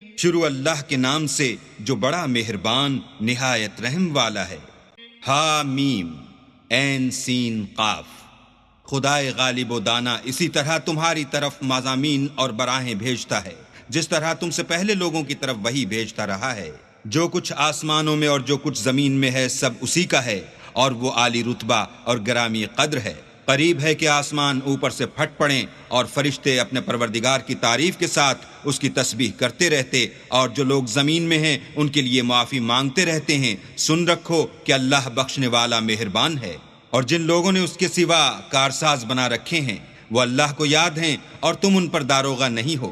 شروع اللہ کے نام سے جو بڑا مہربان نہایت رحم والا ہے۔ ہا میم عین سین قاف۔ خدائے غالب و دانا اسی طرح تمہاری طرف مضامین اور براہیں بھیجتا ہے جس طرح تم سے پہلے لوگوں کی طرف وہی بھیجتا رہا ہے۔ جو کچھ آسمانوں میں اور جو کچھ زمین میں ہے سب اسی کا ہے، اور وہ عالی رتبہ اور گرامی قدر ہے۔ قریب ہے کہ آسمان اوپر سے پھٹ پڑیں اور فرشتے اپنے پروردگار کی تعریف کے ساتھ اس کی تسبیح کرتے رہتے، اور جو لوگ زمین میں ہیں ان کے لیے معافی مانگتے رہتے ہیں۔ سن رکھو کہ اللہ بخشنے والا مہربان ہے۔ اور جن لوگوں نے اس کے سوا کارساز بنا رکھے ہیں وہ اللہ کو یاد ہیں اور تم ان پر داروغہ نہیں ہو۔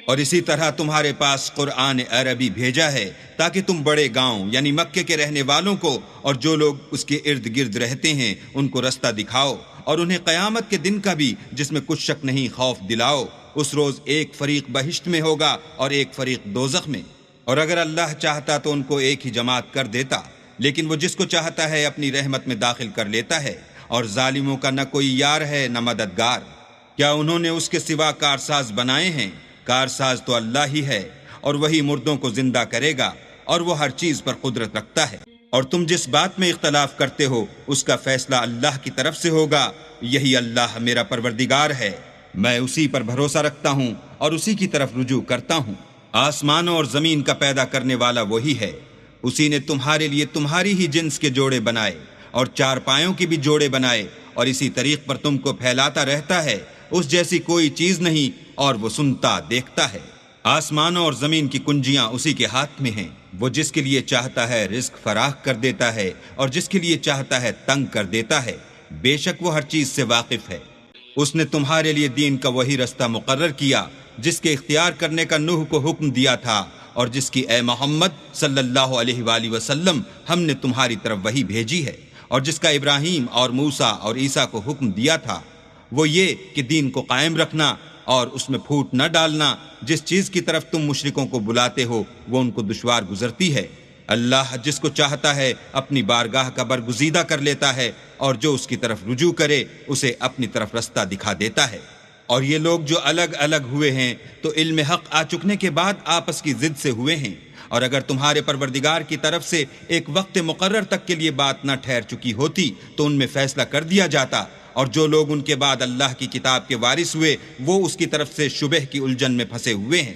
اور اسی طرح تمہارے پاس قرآن عربی بھیجا ہے تاکہ تم بڑے گاؤں یعنی مکے کے رہنے والوں کو اور جو لوگ اس کے ارد گرد رہتے ہیں ان کو رستہ دکھاؤ، اور انہیں قیامت کے دن کا بھی جس میں کچھ شک نہیں خوف دلاؤ۔ اس روز ایک فریق بہشت میں ہوگا اور ایک فریق دوزخ میں، اور اگر اللہ چاہتا تو ان کو ایک ہی جماعت کر دیتا، لیکن وہ جس کو چاہتا ہے اپنی رحمت میں داخل کر لیتا ہے، اور ظالموں کا نہ کوئی یار ہے نہ مددگار۔ کیا انہوں نے اس کے سوا کارساز بنائے ہیں؟ کارساز تو اللہ ہی ہے، اور وہی مردوں کو زندہ کرے گا، اور وہ ہر چیز پر قدرت رکھتا ہے۔ اور تم جس بات میں اختلاف کرتے ہو اس کا فیصلہ اللہ کی طرف سے ہوگا۔ یہی اللہ میرا پروردگار ہے، میں اسی پر بھروسہ رکھتا ہوں اور اسی کی طرف رجوع کرتا ہوں۔ آسمانوں اور زمین کا پیدا کرنے والا وہی ہے، اسی نے تمہارے لیے تمہاری ہی جنس کے جوڑے بنائے اور چار پایوں کے بھی جوڑے بنائے، اور اسی طریق پر تم کو پھیلاتا رہتا ہے۔ اس جیسی کوئی چیز نہیں، اور وہ سنتا دیکھتا ہے۔ آسمانوں اور زمین کی کنجیاں اسی کے ہاتھ میں ہیں، وہ جس کے لیے چاہتا ہے رزق فراخ کر دیتا ہے اور جس کے لیے چاہتا ہے تنگ کر دیتا ہے۔ بے شک وہ ہر چیز سے واقف ہے۔ اس نے تمہارے لیے دین کا وہی رستہ مقرر کیا جس کے اختیار کرنے کا نوح کو حکم دیا تھا، اور جس کی اے محمد صلی اللہ علیہ وآلہ وسلم ہم نے تمہاری طرف وہی بھیجی ہے، اور جس کا ابراہیم اور موسیٰ اور عیسیٰ کو حکم دیا تھا، وہ یہ کہ دین کو قائم رکھنا اور اس میں پھوٹ نہ ڈالنا۔ جس چیز کی طرف تم مشرکوں کو بلاتے ہو وہ ان کو دشوار گزرتی ہے۔ اللہ جس کو چاہتا ہے اپنی بارگاہ کا برگزیدہ کر لیتا ہے، اور جو اس کی طرف رجوع کرے اسے اپنی طرف رستہ دکھا دیتا ہے۔ اور یہ لوگ جو الگ الگ ہوئے ہیں تو علم حق آ چکنے کے بعد آپس کی ضد سے ہوئے ہیں، اور اگر تمہارے پروردگار کی طرف سے ایک وقت مقرر تک کے لیے بات نہ ٹھہر چکی ہوتی تو ان میں فیصلہ کر دیا جاتا، اور جو لوگ ان کے بعد اللہ کی کتاب کے وارث ہوئے وہ اس کی طرف سے شبہ کی الجھن میں پھنسے ہوئے ہیں۔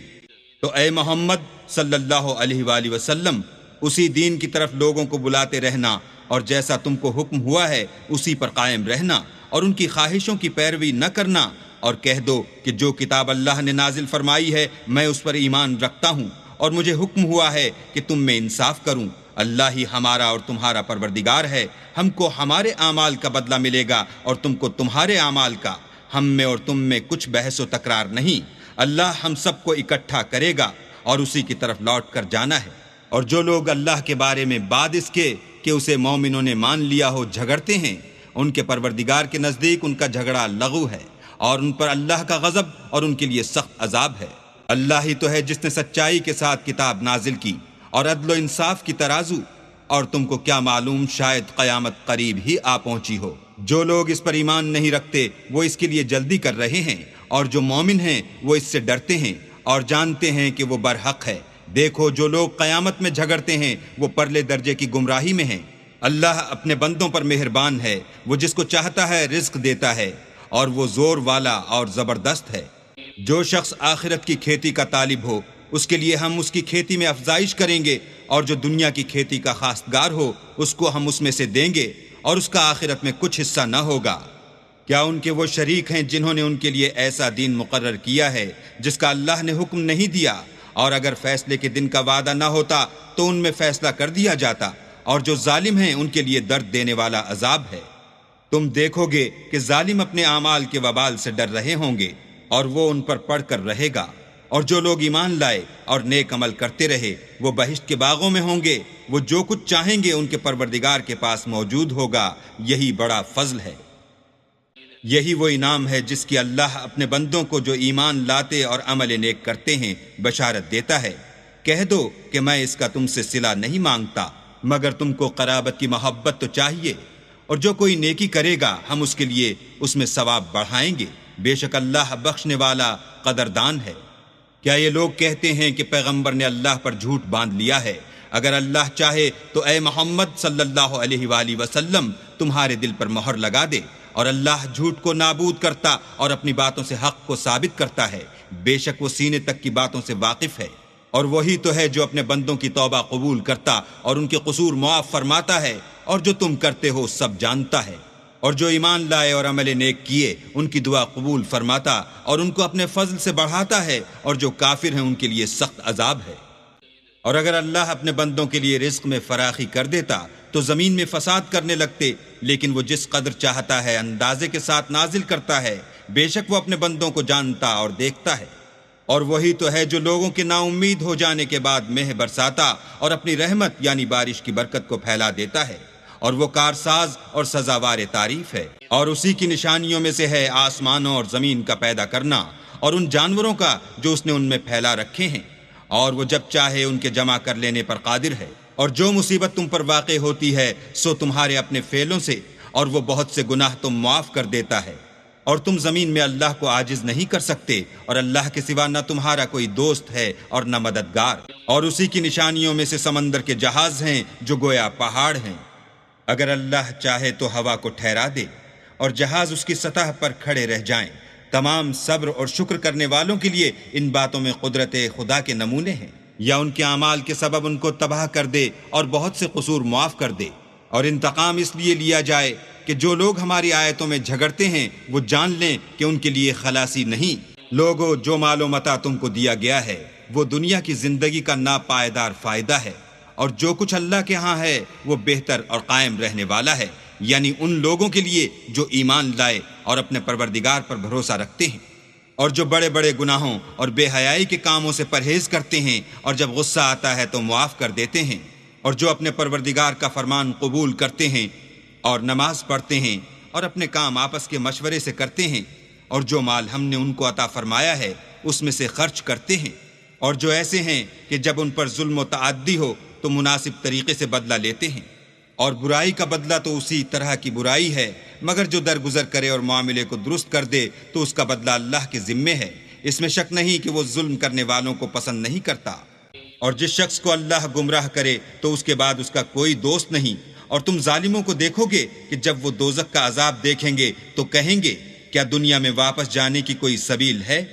تو اے محمد صلی اللہ علیہ وآلہ وسلم اسی دین کی طرف لوگوں کو بلاتے رہنا، اور جیسا تم کو حکم ہوا ہے اسی پر قائم رہنا، اور ان کی خواہشوں کی پیروی نہ کرنا، اور کہہ دو کہ جو کتاب اللہ نے نازل فرمائی ہے میں اس پر ایمان رکھتا ہوں، اور مجھے حکم ہوا ہے کہ تم میں انصاف کروں۔ اللہ ہی ہمارا اور تمہارا پروردگار ہے، ہم کو ہمارے اعمال کا بدلہ ملے گا اور تم کو تمہارے اعمال کا۔ ہم میں اور تم میں کچھ بحث و تکرار نہیں، اللہ ہم سب کو اکٹھا کرے گا اور اسی کی طرف لوٹ کر جانا ہے۔ اور جو لوگ اللہ کے بارے میں بعد اس کے کہ اسے مومنوں نے مان لیا ہو جھگڑتے ہیں، ان کے پروردگار کے نزدیک ان کا جھگڑا لغو ہے، اور ان پر اللہ کا غضب اور ان کے لیے سخت عذاب ہے۔ اللہ ہی تو ہے جس نے سچائی کے ساتھ کتاب نازل کی اور عدل و انصاف کی ترازو، اور تم کو کیا معلوم شاید قیامت قریب ہی آ پہنچی ہو۔ جو لوگ اس پر ایمان نہیں رکھتے وہ اس کے لیے جلدی کر رہے ہیں، اور جو مومن ہیں وہ اس سے ڈرتے ہیں اور جانتے ہیں کہ وہ برحق ہے۔ دیکھو جو لوگ قیامت میں جھگڑتے ہیں وہ پرلے درجے کی گمراہی میں ہیں۔ اللہ اپنے بندوں پر مہربان ہے، وہ جس کو چاہتا ہے رزق دیتا ہے، اور وہ زور والا اور زبردست ہے۔ جو شخص آخرت کی کھیتی کا طالب ہو اس کے لیے ہم اس کی کھیتی میں افزائش کریں گے، اور جو دنیا کی کھیتی کا خواستگار ہو اس کو ہم اس میں سے دیں گے، اور اس کا آخرت میں کچھ حصہ نہ ہوگا۔ کیا ان کے وہ شریک ہیں جنہوں نے ان کے لیے ایسا دین مقرر کیا ہے جس کا اللہ نے حکم نہیں دیا؟ اور اگر فیصلے کے دن کا وعدہ نہ ہوتا تو ان میں فیصلہ کر دیا جاتا، اور جو ظالم ہیں ان کے لیے درد دینے والا عذاب ہے۔ تم دیکھو گے کہ ظالم اپنے اعمال کے وبال سے ڈر رہے ہوں گے، اور وہ ان پر پڑھ کر رہے گا۔ اور جو لوگ ایمان لائے اور نیک عمل کرتے رہے وہ بہشت کے باغوں میں ہوں گے، وہ جو کچھ چاہیں گے ان کے پروردگار کے پاس موجود ہوگا۔ یہی بڑا فضل ہے، یہی وہ انعام ہے جس کی اللہ اپنے بندوں کو جو ایمان لاتے اور عمل نیک کرتے ہیں بشارت دیتا ہے۔ کہہ دو کہ میں اس کا تم سے صلہ نہیں مانگتا، مگر تم کو قرابت کی محبت تو چاہیے، اور جو کوئی نیکی کرے گا ہم اس کے لیے اس میں ثواب بڑھائیں گے۔ بے شک اللہ بخشنے والا قدردان ہے۔ کیا یہ لوگ کہتے ہیں کہ پیغمبر نے اللہ پر جھوٹ باندھ لیا ہے؟ اگر اللہ چاہے تو اے محمد صلی اللہ علیہ وآلہ وسلم تمہارے دل پر مہر لگا دے، اور اللہ جھوٹ کو نابود کرتا اور اپنی باتوں سے حق کو ثابت کرتا ہے، بے شک وہ سینے تک کی باتوں سے واقف ہے۔ اور وہی تو ہے جو اپنے بندوں کی توبہ قبول کرتا اور ان کے قصور معاف فرماتا ہے، اور جو تم کرتے ہو سب جانتا ہے۔ اور جو ایمان لائے اور عمل نیک کیے ان کی دعا قبول فرماتا اور ان کو اپنے فضل سے بڑھاتا ہے، اور جو کافر ہیں ان کے لیے سخت عذاب ہے۔ اور اگر اللہ اپنے بندوں کے لیے رزق میں فراخی کر دیتا تو زمین میں فساد کرنے لگتے، لیکن وہ جس قدر چاہتا ہے اندازے کے ساتھ نازل کرتا ہے، بے شک وہ اپنے بندوں کو جانتا اور دیکھتا ہے۔ اور وہی تو ہے جو لوگوں کے نا امید ہو جانے کے بعد مہ برساتا اور اپنی رحمت یعنی بارش کی برکت کو پھیلا دیتا ہے، اور وہ کارساز اور سزاوار تعریف ہے۔ اور اسی کی نشانیوں میں سے ہے آسمانوں اور زمین کا پیدا کرنا، اور ان جانوروں کا جو اس نے ان میں پھیلا رکھے ہیں، اور وہ جب چاہے ان کے جمع کر لینے پر قادر ہے۔ اور جو مصیبت تم پر واقع ہوتی ہے سو تمہارے اپنے فعلوں سے، اور وہ بہت سے گناہ تم معاف کر دیتا ہے۔ اور تم زمین میں اللہ کو عاجز نہیں کر سکتے، اور اللہ کے سوا نہ تمہارا کوئی دوست ہے اور نہ مددگار۔ اور اسی کی نشانیوں میں سے سمندر کے جہاز ہیں جو گویا پہاڑ ہیں۔ اگر اللہ چاہے تو ہوا کو ٹھہرا دے اور جہاز اس کی سطح پر کھڑے رہ جائیں۔ تمام صبر اور شکر کرنے والوں کے لیے ان باتوں میں قدرت خدا کے نمونے ہیں۔ یا ان کے اعمال کے سبب ان کو تباہ کر دے اور بہت سے قصور معاف کر دے۔ اور انتقام اس لیے لیا جائے کہ جو لوگ ہماری آیتوں میں جھگڑتے ہیں وہ جان لیں کہ ان کے لیے خلاصی نہیں۔ لوگو، جو مال و متاع تم کو دیا گیا ہے وہ دنیا کی زندگی کا ناپائیدار فائدہ ہے، اور جو کچھ اللہ کے ہاں ہے وہ بہتر اور قائم رہنے والا ہے، یعنی ان لوگوں کے لیے جو ایمان لائے اور اپنے پروردگار پر بھروسہ رکھتے ہیں، اور جو بڑے بڑے گناہوں اور بے حیائی کے کاموں سے پرہیز کرتے ہیں، اور جب غصہ آتا ہے تو معاف کر دیتے ہیں، اور جو اپنے پروردگار کا فرمان قبول کرتے ہیں اور نماز پڑھتے ہیں اور اپنے کام آپس کے مشورے سے کرتے ہیں، اور جو مال ہم نے ان کو عطا فرمایا ہے اس میں سے خرچ کرتے ہیں، اور جو ایسے ہیں کہ جب ان پر ظلم و تعدی ہو تو مناسب طریقے سے بدلہ لیتے ہیں۔ اور برائی کا بدلہ تو اسی طرح کی برائی ہے، مگر جو درگزر کرے اور معاملے کو درست کر دے تو اس کا بدلہ اللہ کے ذمے ہے۔ اس میں شک نہیں کہ وہ ظلم کرنے والوں کو پسند نہیں کرتا۔ اور جس شخص کو اللہ گمراہ کرے تو اس کے بعد اس کا کوئی دوست نہیں۔ اور تم ظالموں کو دیکھو گے کہ جب وہ دوزخ کا عذاب دیکھیں گے تو کہیں گے کیا دنیا میں واپس جانے کی کوئی سبیل ہے؟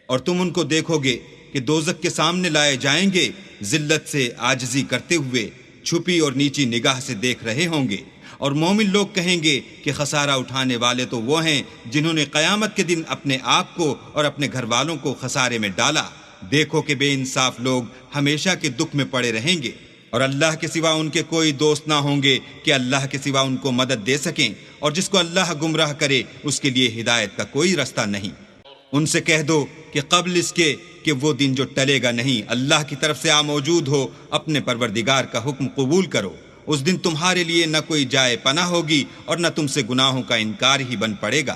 اور تم ان کو دیکھو گے کہ دوزخ کے سامنے لائے جائیں گے، ذلت سے عاجزی کرتے ہوئے، چھپی اور نیچی نگاہ سے دیکھ رہے ہوں گے۔ اور مومن لوگ کہیں گے کہ خسارہ اٹھانے والے تو وہ ہیں جنہوں نے قیامت کے دن اپنے آپ کو اور اپنے گھر والوں کو خسارے میں ڈالا۔ دیکھو کہ بے انصاف لوگ ہمیشہ کے دکھ میں پڑے رہیں گے، اور اللہ کے سوا ان کے کوئی دوست نہ ہوں گے کہ اللہ کے سوا ان کو مدد دے سکیں، اور جس کو اللہ گمراہ کرے اس کے لیے ہدایت کا کوئی رستہ نہیں۔ ان سے کہہ دو کہ قبل اس کے کہ وہ دن جو ٹلے گا نہیں اللہ کی طرف سے موجود ہو، اپنے پروردگار کا حکم قبول کرو۔ اس دن تمہارے لیے نہ کوئی جائے پناہ ہوگی اور نہ تم سے گناہوں کا انکار ہی بن پڑے گا۔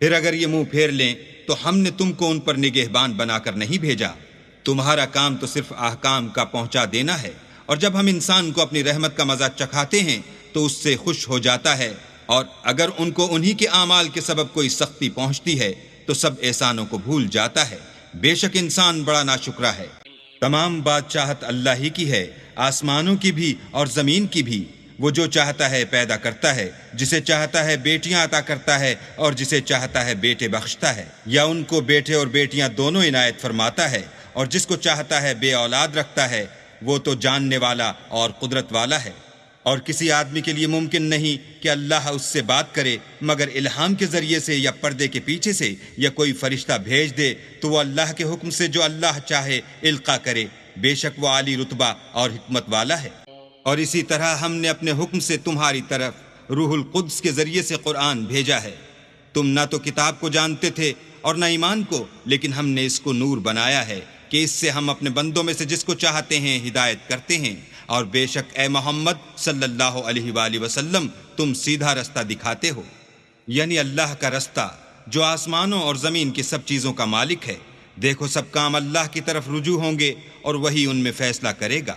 پھر اگر یہ منہ پھیر لیں تو ہم نے تم کو ان پر نگہبان بنا کر نہیں بھیجا، تمہارا کام تو صرف احکام کا پہنچا دینا ہے۔ اور جب ہم انسان کو اپنی رحمت کا مزہ چکھاتے ہیں تو اس سے خوش ہو جاتا ہے، اور اگر ان کو انہی کے اعمال کے سبب کوئی سختی پہنچتی ہے تو سب احسانوں کو بھول جاتا ہے۔ بے شک انسان بڑا ناشکرا ہے۔ تمام بادشاہت اللہ ہی کی ہے، آسمانوں کی بھی اور زمین کی بھی۔ وہ جو چاہتا ہے پیدا کرتا ہے، جسے چاہتا ہے بیٹیاں عطا کرتا ہے اور جسے چاہتا ہے بیٹے بخشتا ہے، یا ان کو بیٹے اور بیٹیاں دونوں عنایت فرماتا ہے، اور جس کو چاہتا ہے بے اولاد رکھتا ہے۔ وہ تو جاننے والا اور قدرت والا ہے۔ اور کسی آدمی کے لیے ممکن نہیں کہ اللہ اس سے بات کرے مگر الہام کے ذریعے سے یا پردے کے پیچھے سے، یا کوئی فرشتہ بھیج دے تو وہ اللہ کے حکم سے جو اللہ چاہے القا کرے۔ بے شک وہ عالی رتبہ اور حکمت والا ہے۔ اور اسی طرح ہم نے اپنے حکم سے تمہاری طرف روح القدس کے ذریعے سے قرآن بھیجا ہے۔ تم نہ تو کتاب کو جانتے تھے اور نہ ایمان کو، لیکن ہم نے اس کو نور بنایا ہے کہ اس سے ہم اپنے بندوں میں سے جس کو چاہتے ہیں ہدایت کرتے ہیں۔ اور بے شک اے محمد صلی اللہ علیہ وآلہ وسلم تم سیدھا رستہ دکھاتے ہو، یعنی اللہ کا رستہ جو آسمانوں اور زمین کی سب چیزوں کا مالک ہے۔ دیکھو سب کام اللہ کی طرف رجوع ہوں گے اور وہی ان میں فیصلہ کرے گا۔